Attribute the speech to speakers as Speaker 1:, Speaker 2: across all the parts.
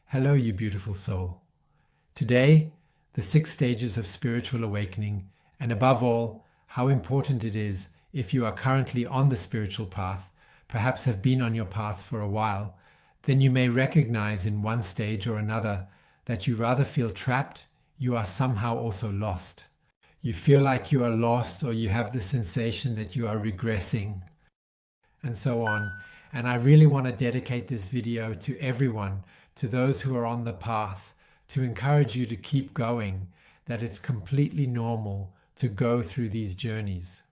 Speaker 1: Hello, you beautiful soul. Today, the 6 stages of spiritual awakening, and above all, how important it is if you are currently on the spiritual path, perhaps have been on your path for a while, then you may recognize in one stage or another that you rather feel trapped, you are somehow also lost. You feel like you are lost, or you have the sensation that you are regressing, and so on. And I really want to dedicate this video to everyone, to those who are on the path, to encourage you to keep going, that it's completely normal to go through these journeys.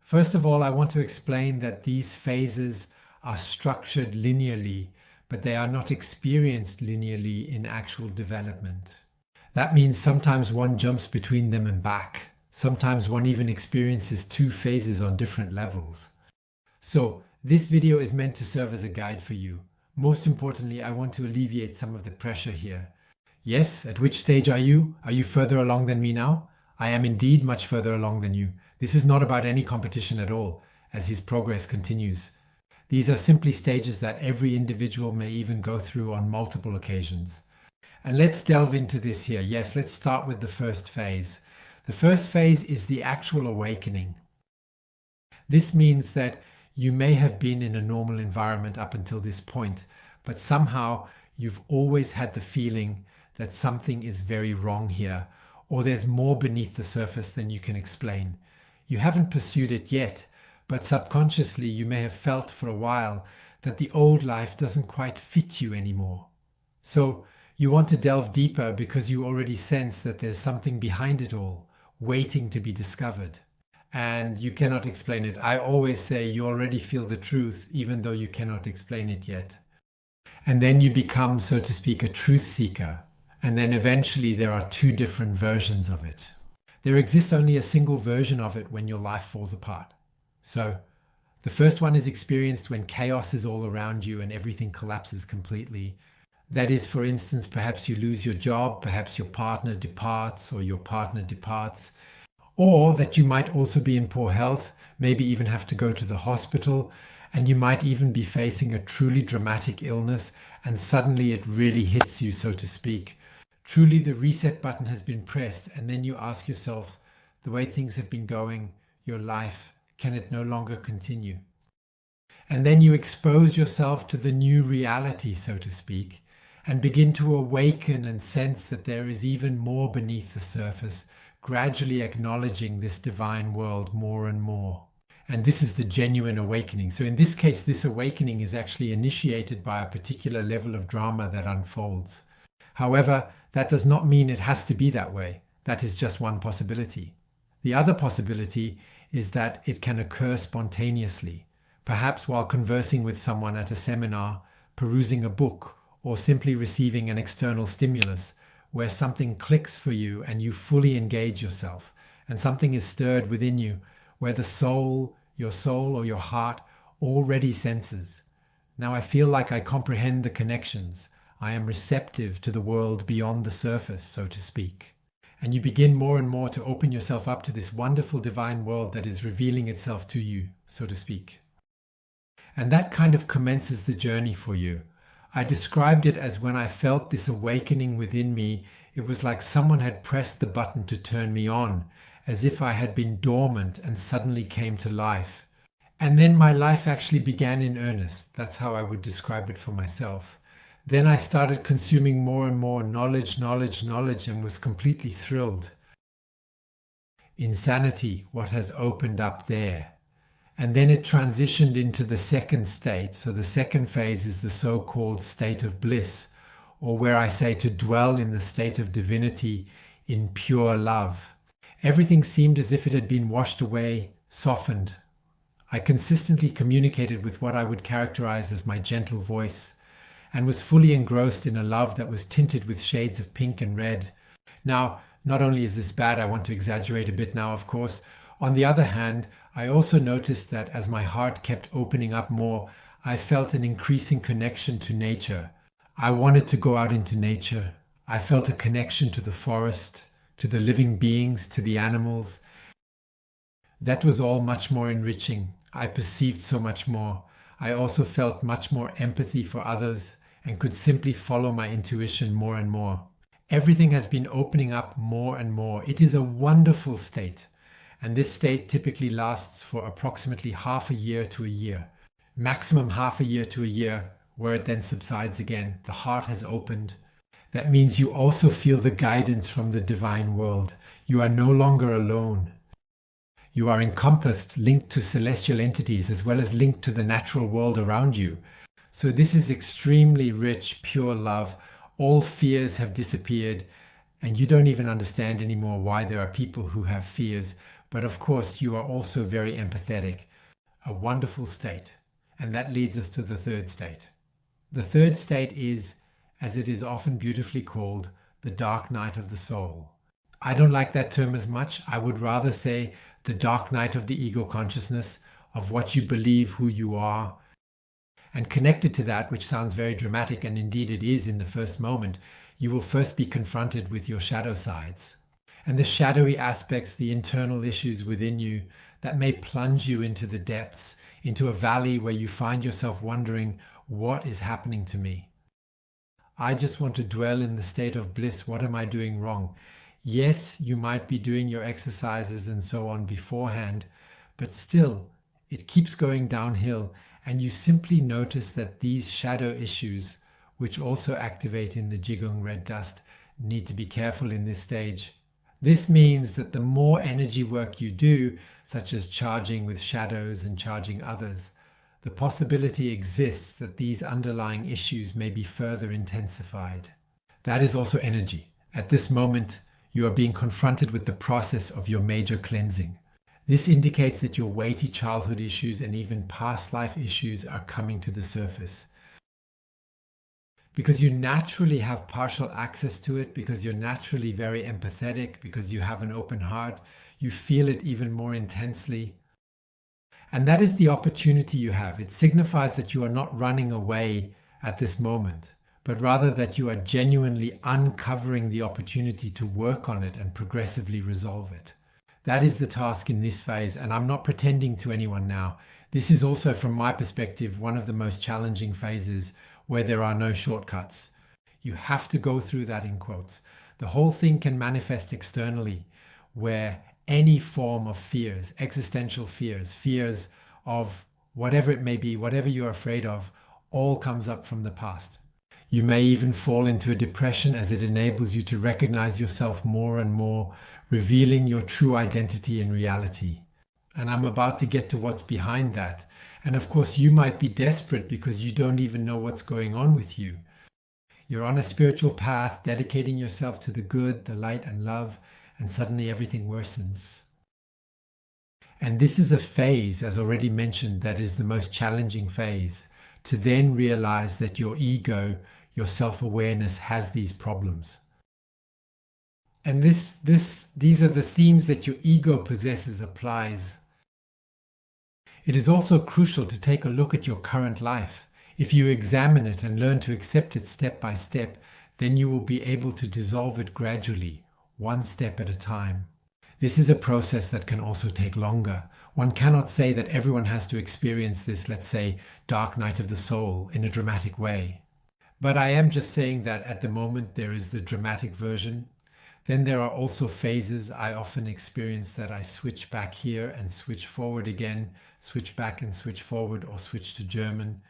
Speaker 1: First of all, I want to explain that these phases are structured linearly, but they are not experienced linearly in actual development. That means sometimes one jumps between them and back. Sometimes one even experiences 2 phases on different levels. So this video is meant to serve as a guide for you. Most importantly, I want to alleviate some of the pressure here. Yes, at which stage are you? Are you further along than me now? I am indeed much further along than you. This is not about any competition at all, as his progress continues. These are simply stages that every individual may even go through on multiple occasions. And let's delve into this here. Yes, let's start with the first phase. The first phase is the actual awakening. This means that you may have been in a normal environment up until this point, but somehow you've always had the feeling that something is very wrong here, or there's more beneath the surface than you can explain. You haven't pursued it yet, but subconsciously you may have felt for a while that the old life doesn't quite fit you anymore. So you want to delve deeper because you already sense that there's something behind it all, waiting to be discovered. And you cannot explain it. I always say you already feel the truth, even though you cannot explain it yet. And then you become, so to speak, a truth seeker. And then eventually there are 2 different versions of it. There exists only a single version of it when your life falls apart. So the first one is experienced when chaos is all around you and everything collapses completely. That is, for instance, perhaps you lose your job, perhaps your partner departs or your partner departs, or that you might also be in poor health, maybe even have to go to the hospital, and you might even be facing a truly dramatic illness, and suddenly it really hits you, so to speak. Truly the reset button has been pressed, and then you ask yourself, the way things have been going, your life, can it no longer continue? And then you expose yourself to the new reality, so to speak, and begin to awaken and sense that there is even more beneath the surface, gradually acknowledging this divine world more and more. And this is the genuine awakening. So in this case, this awakening is actually initiated by a particular level of drama that unfolds. However, that does not mean it has to be that way. That is just one possibility. The other possibility is that it can occur spontaneously, perhaps while conversing with someone at a seminar, perusing a book, or simply receiving an external stimulus, where something clicks for you and you fully engage yourself, and something is stirred within you, where the soul, your soul or your heart already senses. Now I feel like I comprehend the connections. I am receptive to the world beyond the surface, so to speak. And you begin more and more to open yourself up to this wonderful divine world that is revealing itself to you, so to speak. And that kind of commences the journey for you. I described it as when I felt this awakening within me, it was like someone had pressed the button to turn me on, as if I had been dormant and suddenly came to life. And then my life actually began in earnest. That's how I would describe it for myself. Then I started consuming more and more knowledge, and was completely thrilled. Insanity, what has opened up there. And then it transitioned into the second state. So the second phase is the so-called state of bliss, or where I say to dwell in the state of divinity in pure love. Everything seemed as if it had been washed away, softened. I consistently communicated with what I would characterize as my gentle voice, and was fully engrossed in a love that was tinted with shades of pink and red. Now, not only is this bad, I want to exaggerate a bit now, of course. On the other hand, I also noticed that as my heart kept opening up more, I felt an increasing connection to nature. I wanted to go out into nature. I felt a connection to the forest, to the living beings, to the animals. That was all much more enriching. I perceived so much more. I also felt much more empathy for others, and could simply follow my intuition more and more. Everything has been opening up more and more. It is a wonderful state. And this state typically lasts for approximately half a year to a year. Maximum half a year to a year, where it then subsides again. The heart has opened. That means you also feel the guidance from the divine world. You are no longer alone. You are encompassed, linked to celestial entities, as well as linked to the natural world around you. So this is extremely rich, pure love. All fears have disappeared, and you don't even understand anymore why there are people who have fears. But of course, you are also very empathetic. A wonderful state. And that leads us to the third state. The third state is, as it is often beautifully called, the dark night of the soul. I don't like that term as much. I would rather say the dark night of the ego consciousness, of what you believe, who you are. And connected to that, which sounds very dramatic, and indeed it is in the first moment, you will first be confronted with your shadow sides. And the shadowy aspects, the internal issues within you that may plunge you into the depths, into a valley where you find yourself wondering, what is happening to me? I just want to dwell in the state of bliss. What am I doing wrong? Yes, you might be doing your exercises and so on beforehand, but still, it keeps going downhill, and you simply notice that these shadow issues, which also activate in the Jigong red dust, need to be careful in this stage. This means that the more energy work you do, such as charging with shadows and charging others, the possibility exists that these underlying issues may be further intensified. That is also energy. At this moment, you are being confronted with the process of your major cleansing. This indicates that your weighty childhood issues and even past life issues are coming to the surface. Because you naturally have partial access to it, because you're naturally very empathetic, because you have an open heart, you feel it even more intensely. And that is the opportunity you have. It signifies that you are not running away at this moment, but rather that you are genuinely uncovering the opportunity to work on it and progressively resolve it. That is the task in this phase, and I'm not pretending to anyone now. This is also, from my perspective, one of the most challenging phases where there are no shortcuts. You have to go through that in quotes. The whole thing can manifest externally, where any form of fears, existential fears, fears of whatever it may be, whatever you're afraid of, all comes up from the past. You may even fall into a depression as it enables you to recognize yourself more and more, revealing your true identity and reality. And I'm about to get to what's behind that. And of course, you might be desperate because you don't even know what's going on with you. You're on a spiritual path, dedicating yourself to the good, the light and love, and suddenly everything worsens. And this is a phase, as already mentioned, that is the most challenging phase, to then realize that your ego, your self-awareness has these problems. And these are the themes that your ego possesses, applies. It is also crucial to take a look at your current life. If you examine it and learn to accept it step by step, then you will be able to dissolve it gradually, one step at a time. This is a process that can also take longer. One cannot say that everyone has to experience this, let's say, dark night of the soul in a dramatic way. But I am just saying that at the moment there is the dramatic version. Then there are also phases I often experience that I switch back here and switch forward again, switch back and switch forward, or switch to German.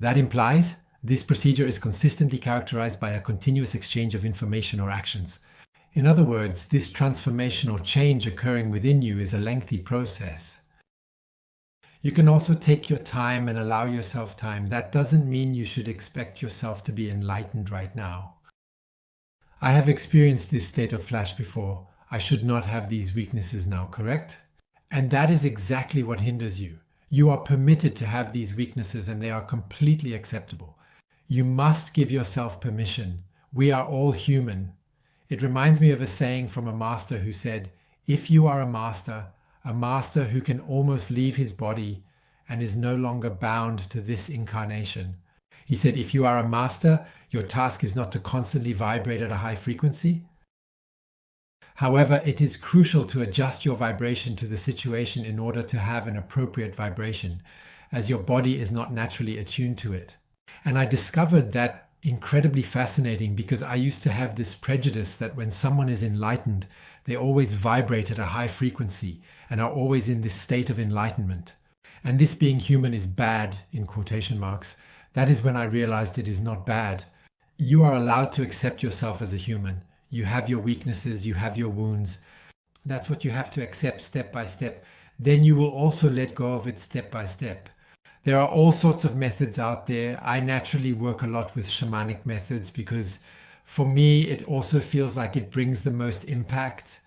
Speaker 1: That implies this procedure is consistently characterized by a continuous exchange of information or actions. In other words, this transformation or change occurring within you is a lengthy process. You can also take your time and allow yourself time. That doesn't mean you should expect yourself to be enlightened right now. I have experienced this state of flash before. I should not have these weaknesses now, correct? And that is exactly what hinders you. You are permitted to have these weaknesses and they are completely acceptable. You must give yourself permission. We are all human. It reminds me of a saying from a master who said, if you are a master who can almost leave his body and is no longer bound to this incarnation. He said, if you are a master, your task is not to constantly vibrate at a high frequency. However, it is crucial to adjust your vibration to the situation in order to have an appropriate vibration, as your body is not naturally attuned to it. And I discovered that incredibly fascinating because I used to have this prejudice that when someone is enlightened, they always vibrate at a high frequency and are always in this state of enlightenment. And this being human is bad, in quotation marks. That is when I realized it is not bad. You are allowed to accept yourself as a human. You have your weaknesses, you have your wounds. That's what you have to accept step by step. Then you will also let go of it step by step. There are all sorts of methods out there. I naturally work a lot with shamanic methods because for me, it also feels like it brings the most impact.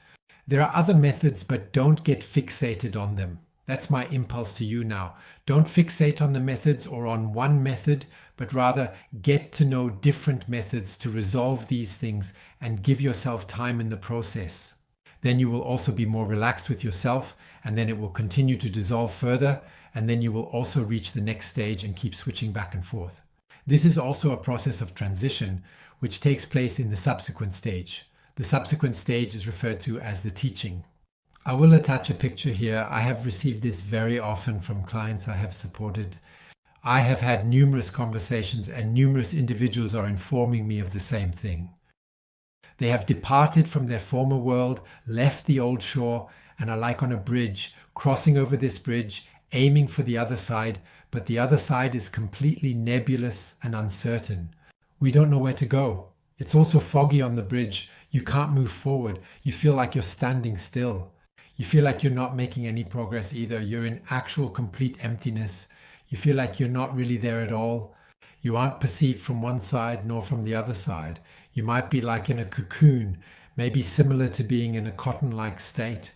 Speaker 1: There are other methods, but don't get fixated on them. That's my impulse to you now. Don't fixate on the methods or on one method, but rather get to know different methods to resolve these things and give yourself time in the process. Then you will also be more relaxed with yourself, and then it will continue to dissolve further, and then you will also reach the next stage and keep switching back and forth. This is also a process of transition, which takes place in the subsequent stage. The subsequent stage is referred to as the teaching. I will attach a picture here. I have received this very often from clients I have supported. I have had numerous conversations and numerous individuals are informing me of the same thing. They have departed from their former world, left the old shore, and are like on a bridge, crossing over this bridge, aiming for the other side, but the other side is completely nebulous and uncertain. We don't know where to go. It's also foggy on the bridge. You can't move forward. You feel like you're standing still. You feel like you're not making any progress either. You're in actual complete emptiness. You feel like you're not really there at all. You aren't perceived from one side nor from the other side. You might be like in a cocoon, maybe similar to being in a cotton-like state,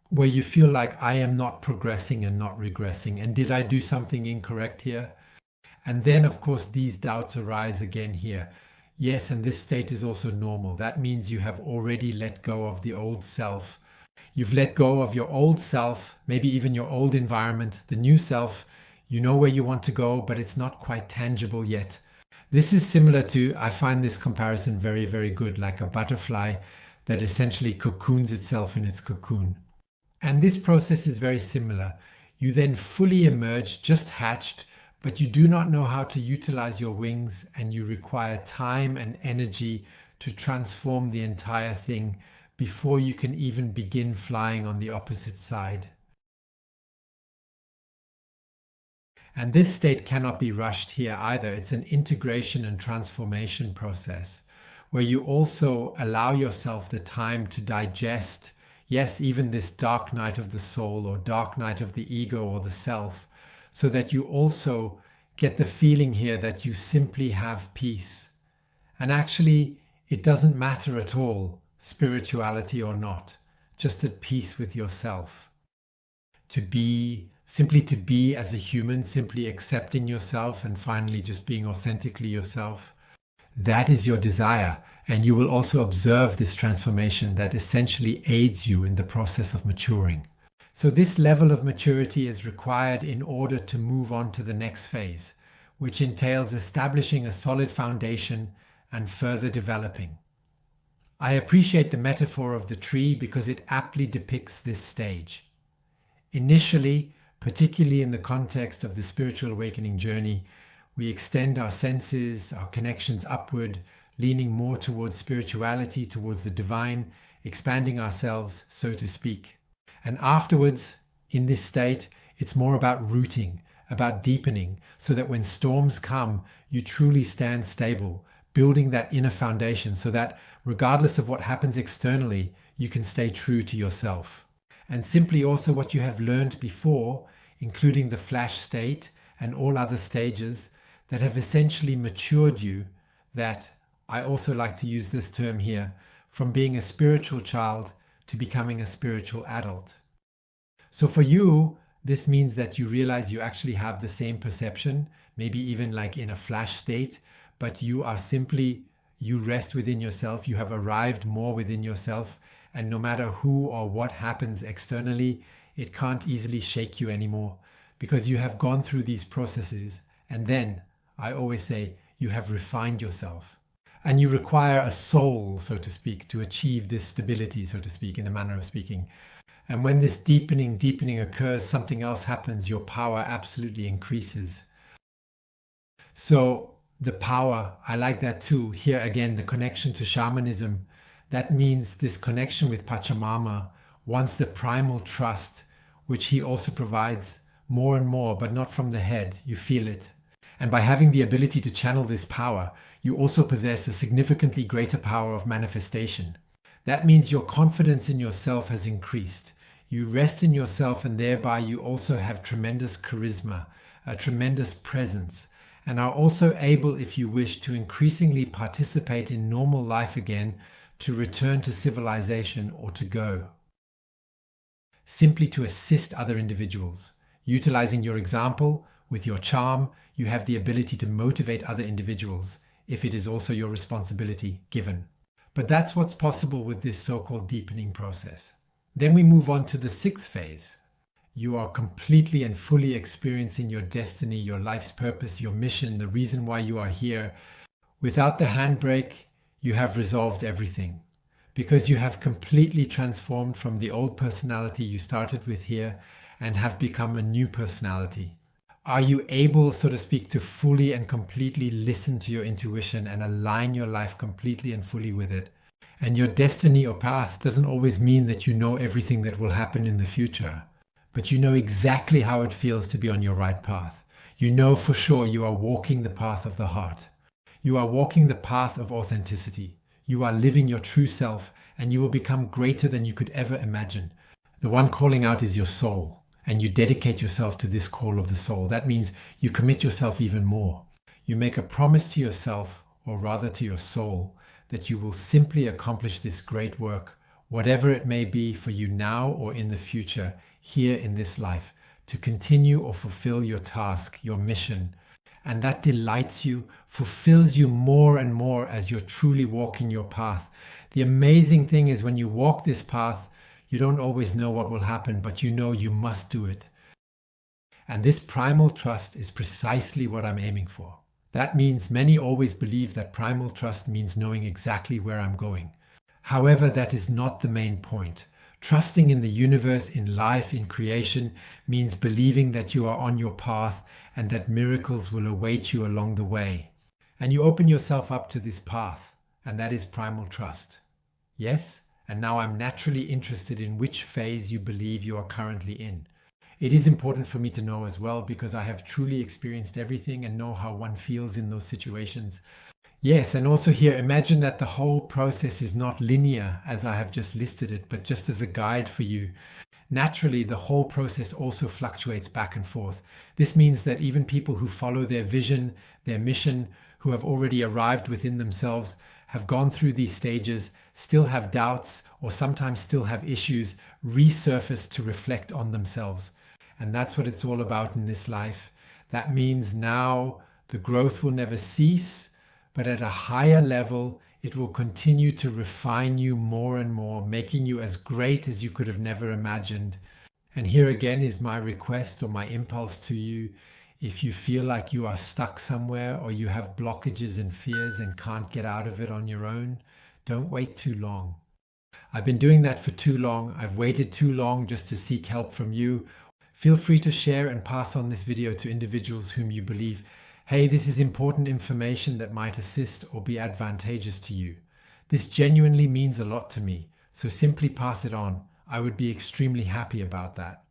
Speaker 1: where you feel like I am not progressing and not regressing. And did I do something incorrect here? And then, of course, these doubts arise again here. Yes, and this state is also normal. That means you have already let go of the old self. You've let go of your old self, maybe even your old environment. The new self, you know where you want to go, but it's not quite tangible yet. This is similar to, I find this comparison very, very good, like a butterfly that essentially cocoons itself in its cocoon. And this process is very similar. You then fully emerge, just hatched, but you do not know how to utilize your wings, and you require time and energy to transform the entire thing before you can even begin flying on the opposite side. And this state cannot be rushed here either. It's an integration and transformation process where you also allow yourself the time to digest, yes, even this dark night of the soul or dark night of the ego or the self, so that you also get the feeling here that you simply have peace. And actually, it doesn't matter at all, spirituality or not, just at peace with yourself. Simply to be as a human, simply accepting yourself and finally just being authentically yourself. That is your desire. And you will also observe this transformation that essentially aids you in the process of maturing. So this level of maturity is required in order to move on to the next phase, which entails establishing a solid foundation and further developing. I appreciate the metaphor of the tree because it aptly depicts this stage. Initially, particularly in the context of the spiritual awakening journey, we extend our senses, our connections upward, leaning more towards spirituality, towards the divine, expanding ourselves, so to speak. And afterwards, in this state, it's more about rooting, about deepening, so that when storms come, you truly stand stable, building that inner foundation so that regardless of what happens externally, you can stay true to yourself. And simply also what you have learned before, including the flash state and all other stages that have essentially matured you, that I also like to use this term here, from being a spiritual child to becoming a spiritual adult. So for you, this means that you realize you actually have the same perception, maybe even like in a flash state, but you rest within yourself, you have arrived more within yourself, and no matter who or what happens externally, it can't easily shake you anymore because you have gone through these processes. And then, I always say, you have refined yourself. And you require a soul, so to speak, to achieve this stability, so to speak, in a manner of speaking. And when this deepening occurs, something else happens, your power absolutely increases. So the power, I like that too. Here again, the connection to shamanism. That means this connection with Pachamama wants the primal trust, which he also provides more and more, but not from the head. You feel it. And by having the ability to channel this power, you also possess a significantly greater power of manifestation. That means your confidence in yourself has increased. You rest in yourself, and thereby you also have tremendous charisma, a tremendous presence, and are also able, if you wish, to increasingly participate in normal life again, to return to civilization or to go. Simply to assist other individuals. Utilizing your example, with your charm, you have the ability to motivate other individuals, if it is also your responsibility given. But that's what's possible with this so-called deepening process. Then we move on to the 6th phase. You are completely and fully experiencing your destiny, your life's purpose, your mission, the reason why you are here. Without the handbrake, you have resolved everything, because you have completely transformed from the old personality you started with here and have become a new personality. Are you able, so to speak, to fully and completely listen to your intuition and align your life completely and fully with it? And your destiny or path doesn't always mean that you know everything that will happen in the future, but you know exactly how it feels to be on your right path. You know for sure you are walking the path of the heart. You are walking the path of authenticity. You are living your true self, and you will become greater than you could ever imagine. The one calling out is your soul, and you dedicate yourself to this call of the soul. That means you commit yourself even more. You make a promise to yourself, or rather to your soul, that you will simply accomplish this great work, whatever it may be for you now or in the future, here in this life, to continue or fulfill your task, your mission. And that delights you, fulfills you more and more as you're truly walking your path. The amazing thing is when you walk this path, you don't always know what will happen, but you know you must do it. And this primal trust is precisely what I'm aiming for. That means many always believe that primal trust means knowing exactly where I'm going. However, that is not the main point. Trusting in the universe, in life, in creation means believing that you are on your path and that miracles will await you along the way. And you open yourself up to this path, and that is primal trust. Yes? And now I'm naturally interested in which phase you believe you are currently in. It is important for me to know as well, because I have truly experienced everything and know how one feels in those situations. Yes, and also here, imagine that the whole process is not linear as I have just listed it, but just as a guide for you. Naturally, the whole process also fluctuates back and forth. This means that even people who follow their vision, their mission, who have already arrived within themselves, have gone through these stages, still have doubts, or sometimes still have issues, resurface to reflect on themselves. And that's what it's all about in this life. That means now the growth will never cease, but at a higher level, it will continue to refine you more and more, making you as great as you could have never imagined. And here again is my request or my impulse to you. If you feel like you are stuck somewhere or you have blockages and fears and can't get out of it on your own, don't wait too long. I've been doing that for too long. I've waited too long just to seek help from you. Feel free to share and pass on this video to individuals whom you believe, hey, this is important information that might assist or be advantageous to you. This genuinely means a lot to me, so simply pass it on. I would be extremely happy about that.